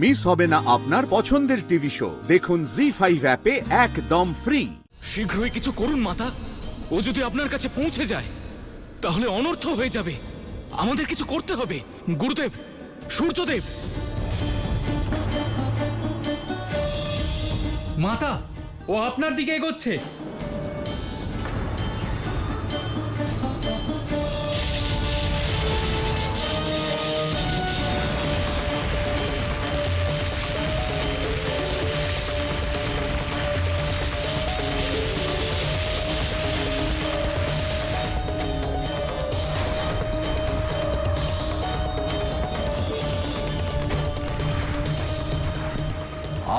Miss হবে না আপনার পছন্দের টিভি শো। দেখুন জি5 অ্যাপে একদম ফ্রি। শীঘ্রই কিছু করুন মাতা। ও যদি আপনার কাছে পৌঁছে যায় তাহলে অনর্থ হয়ে যাবে। আমাদের কিছু করতে হবে। গুরুদেব, সূর্যদেব। মাতা, ও আপনার দিকে এগোচ্ছে।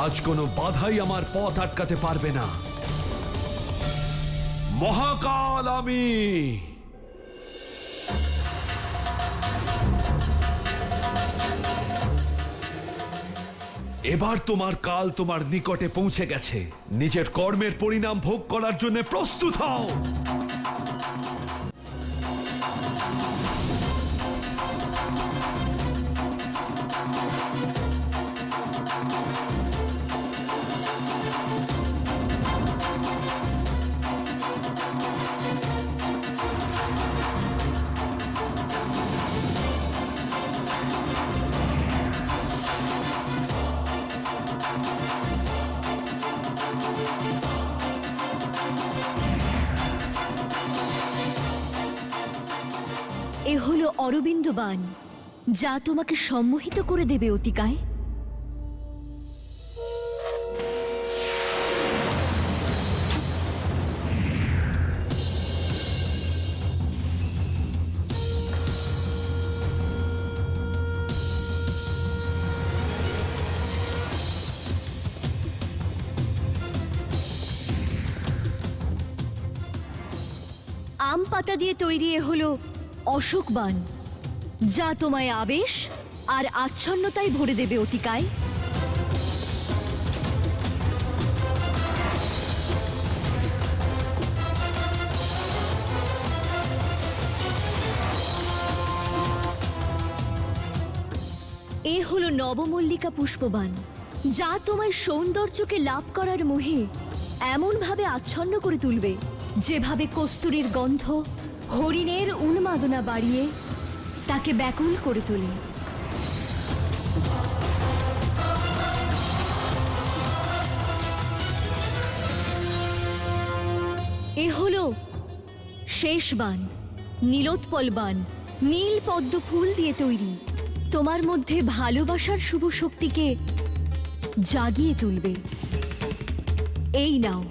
আজ কোনো বাধাই আমার পথ আটকাতে পারবে না। মহাকাল আমি। এবার তোমার কাল তোমার নিকটে পৌঁছে গেছে। নিজের কর্মের পরিণাম ভোগ করার জন্য প্রস্তুত হও। এ হলো অরবিন্দ বাণ, যা তোমাকে সম্মোহিত করে দেবে অতিকায়। আম পাতা দিয়ে তৈরি এ হলো অশোক বাণ, যা তোমায় আবেশ আর আচ্ছন্নতায় ভরে দেবে অতিকায়। এ হলো নবমল্লিকা পুষ্পবাণ, যা তোমায় সৌন্দর্যকে লাভ করার মোহে এমনভাবে আচ্ছন্ন করে তুলবে, যেভাবে কস্তুরীর গন্ধ হরিণের উন্মাদনা বাড়িয়ে তাকে ব্যাকুল করে তোলে। এ হলো শেষ বাণ, নীলোৎপল বাণ, নীল পদ্ম ফুল দিয়ে তৈরি। তোমার মধ্যে ভালোবাসার শুভ শক্তিকে জাগিয়ে তুলবে। এই নাও।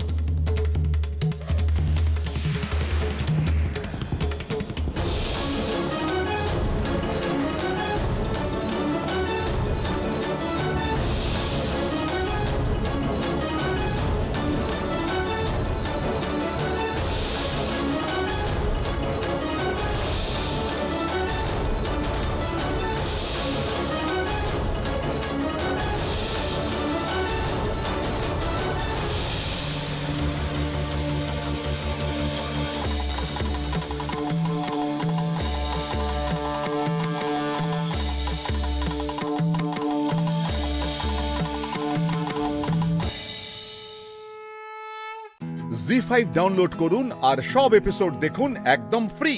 জি5 ডাউনলোড করুন আর সব এপিসোড দেখুন একদম ফ্রি।